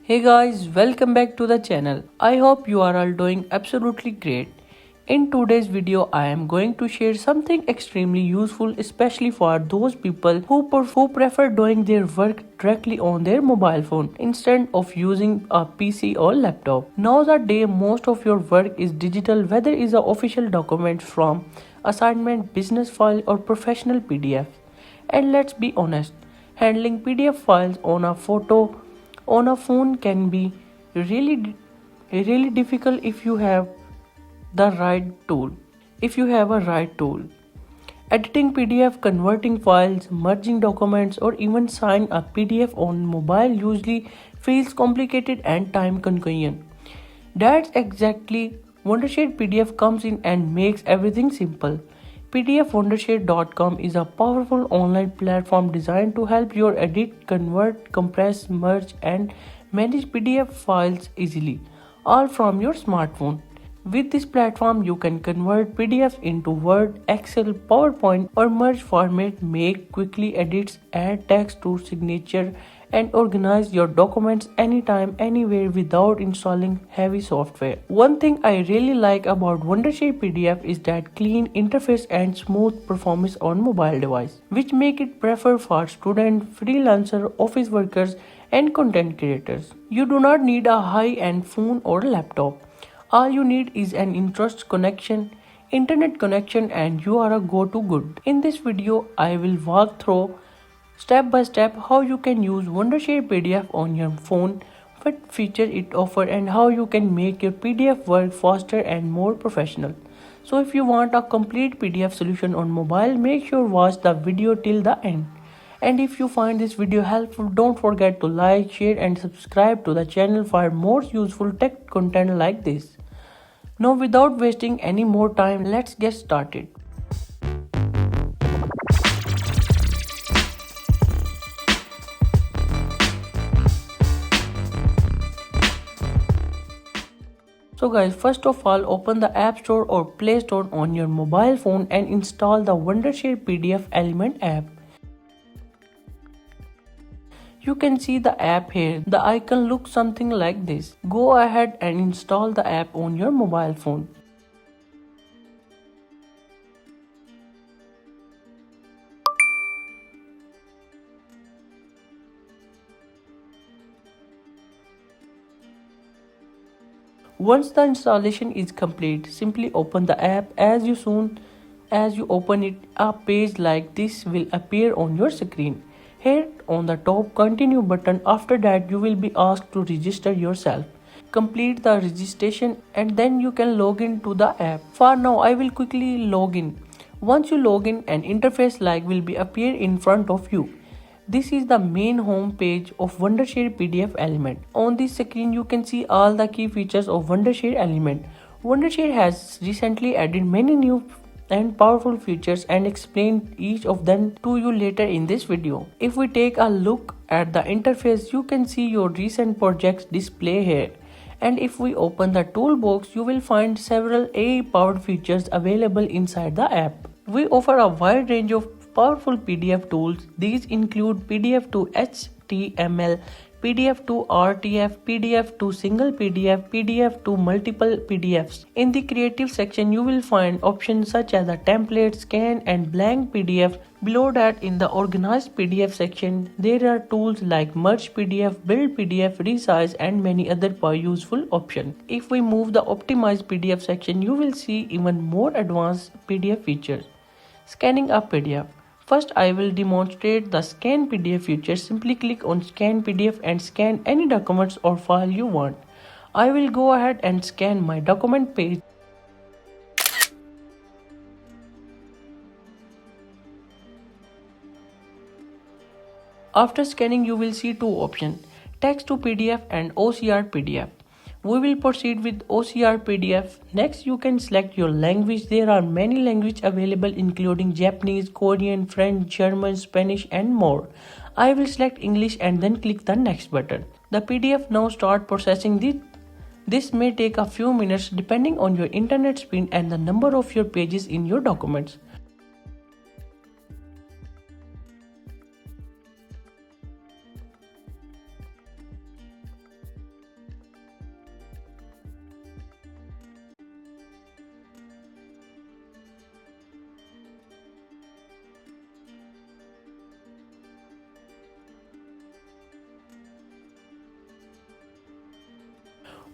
Hey guys, welcome back to the channel. I hope you are all doing absolutely great. In today's video, I am going to share something extremely useful, especially for those people who prefer doing their work directly on their mobile phone instead of using a PC or laptop. Nowadays, most of your work is digital, whether it is a official document from assignment, business file, or professional PDF. And let's be honest, handling PDF files on a phone can be really difficult if you have the right tool. If you have a right tool, editing PDF, converting files, merging documents, or even sign a PDF on mobile usually feels complicated and time consuming. That's exactly Wondershare PDF comes in and makes everything simple. PDFWondershare.com is a powerful online platform designed to help you edit, convert, compress, merge, and manage PDF files easily, all from your smartphone. With this platform, you can convert PDFs into Word, Excel, PowerPoint, or merge format, make quickly edits, add text to signature, and organize your documents anytime, anywhere without installing heavy software. One thing I really like about Wondershare PDF is that clean interface and smooth performance on mobile device, which make it preferred for students, freelancer, office workers, and content creators. You do not need a high-end phone or laptop. All you need is an internet connection, and you are a go-to good. In this video, I will walk through step by step how you can use Wondershare PDF on your phone, what feature it offers, and how you can make your PDF work faster and more professional. So if you want a complete PDF solution on mobile, make sure watch the video till the end. And if you find this video helpful, don't forget to like, share and subscribe to the channel for more useful tech content like this. Now without wasting any more time, let's get started. So guys, first of all, open the App Store or Play Store on your mobile phone and install the Wondershare PDF Element app. You can see the app here. The icon looks something like this. Go ahead and install the app on your mobile phone. Once the installation is complete, simply open the app. Soon as you open it, a page like this will appear on your screen. Hit on the top continue button. After that, you will be asked to register yourself. Complete the registration and then you can log in to the app. For now, I will quickly log in. Once you log in, an interface like will be appear in front of you. This is the main home page of Wondershare PDF Element. On this screen, you can see all the key features of Wondershare Element. Wondershare has recently added many new and powerful features and explain each of them to you later in this video. If we take a look at the interface, you can see your recent projects display here. And if we open the toolbox, you will find several AI-powered features available inside the app. We offer a wide range of powerful PDF tools. These include PDF to HTML, PDF to RTF, PDF to single PDF, PDF to multiple PDFs. In the creative section, you will find options such as the template, scan and blank PDF. Below that, in the organized PDF section, there are tools like merge PDF, build PDF, resize and many other useful options. If we move the optimized PDF section, you will see even more advanced PDF features. Scanning a PDF. First, I will demonstrate the Scan PDF feature. Simply click on Scan PDF and scan any documents or file you want. I will go ahead and scan my document page. After scanning, you will see two options, Text to PDF and OCR PDF. We will proceed with OCR PDF. Next, you can select your language. There are many languages available including Japanese, Korean, French, German, Spanish and more. I will select English and then click the next button. The PDF now start processing this may take a few minutes depending on your internet speed and the number of your pages in your documents.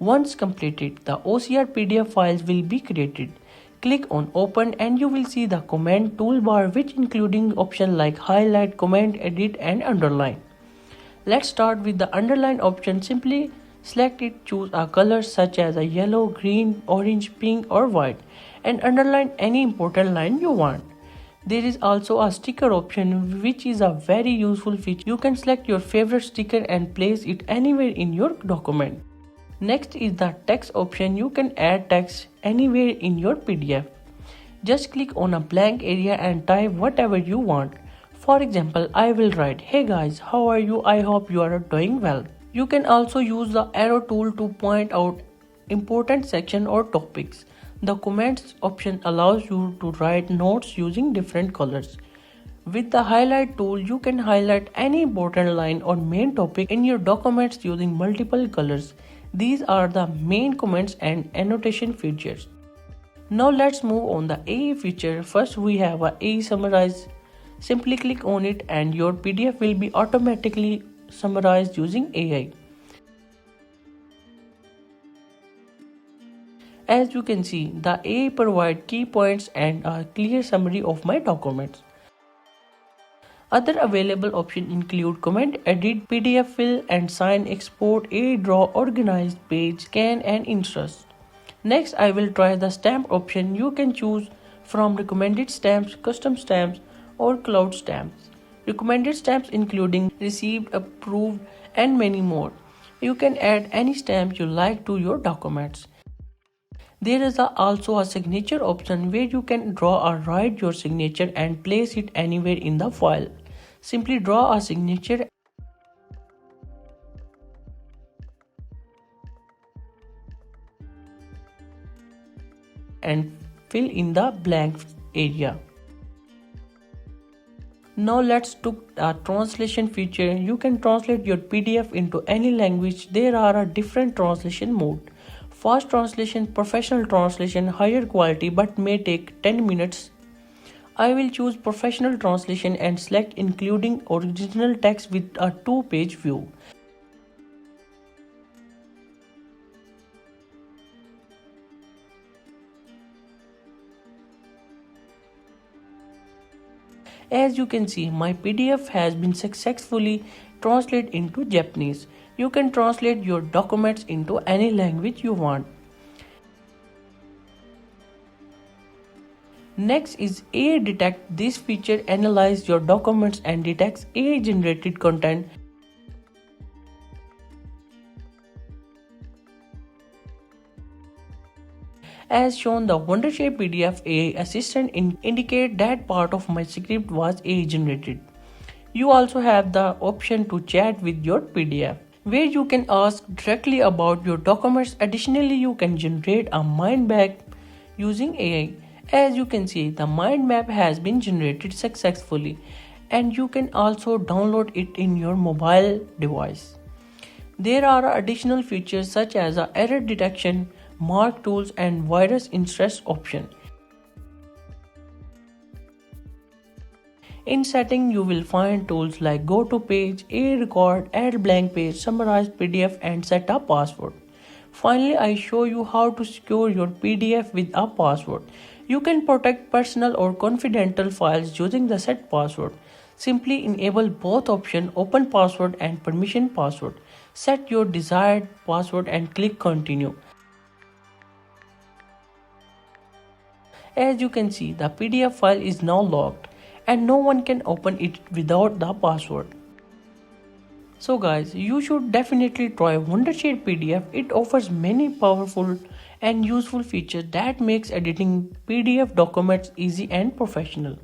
Once completed, the OCR PDF files will be created. Click on open and you will see the comment toolbar which including options like highlight, comment, edit and underline. Let's start with the underline option. Simply select it, choose a color such as a yellow, green, orange, pink or white and underline any important line you want. There is also a sticker option which is a very useful feature. You can select your favorite sticker and place it anywhere in your document. Next is the text option. You can add text anywhere in your PDF. Just click on a blank area and type whatever you want. For example, I will write, "Hey guys, how are you? I hope you are doing well." You can also use the arrow tool to point out important section or topics. The comments option allows you to write notes using different colors. With the highlight tool, you can highlight any important line or main topic in your documents using multiple colors. These are the main comments and annotation features. Now let's move on the AE feature. First we have a AE summarize. Simply click on it and your PDF will be automatically summarized using AI. As you can see, the AI provides key points and a clear summary of my documents. Other available options include comment, edit, PDF fill and sign, export, AI draw, organize, page, scan and insert. Next, I will try the stamp option. You can choose from recommended stamps, custom stamps or cloud stamps. Recommended stamps including received, approved and many more. You can add any stamp you like to your documents. There is also a signature option where you can draw or write your signature and place it anywhere in the file. Simply draw a signature and fill in the blank area. Now let's look at a translation feature. You can translate your PDF into any language. There are a different translation mode. Fast translation, professional translation, higher quality but may take 10 minutes. I will choose professional translation and select including original text with a 2-page view. As you can see, my PDF has been successfully translated into Japanese. You can translate your documents into any language you want. Next is AI Detect. This feature analyzes your documents and detects AI generated content. As shown, the Wondershare PDF AI assistant indicate that part of my script was AI generated. You also have the option to chat with your PDF, where you can ask directly about your documents. Additionally, you can generate a mind map using AI. As you can see, the mind map has been generated successfully and you can also download it in your mobile device. There are additional features such as error detection, mark tools and virus interest option. In setting, you will find tools like go to page, AI record, add blank page, summarize PDF and set a password. Finally, I show you how to secure your PDF with a password. You can protect personal or confidential files using the set password. Simply enable both options, open password and permission password. Set your desired password and click continue. As you can see, the PDF file is now locked and no one can open it without the password. So guys, you should definitely try Wondershare PDF. It offers many powerful and useful features that makes editing PDF documents easy and professional.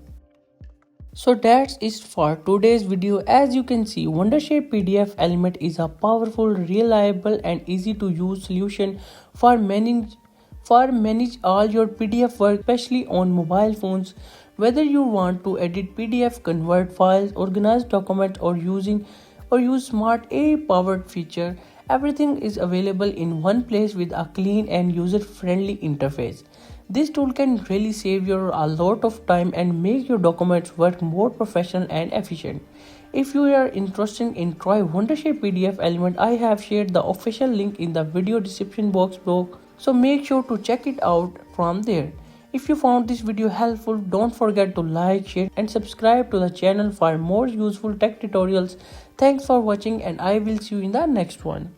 So that's it for today's video. As you can see, Wondershare PDF Element is a powerful, reliable and easy to use solution for manage all your PDF work, especially on mobile phones. Whether you want to edit PDF, convert files, organize documents or use smart AI powered feature, everything is available in one place with a clean and user friendly interface. This tool can really save you a lot of time and make your documents work more professional and efficient. If you are interested in try Wondershare PDF element, I have shared the official link in the video description box below, so make sure to check it out from there. If you found this video helpful, don't forget to like, share and subscribe to the channel for more useful tech tutorials. Thanks for watching and I will see you in the next one.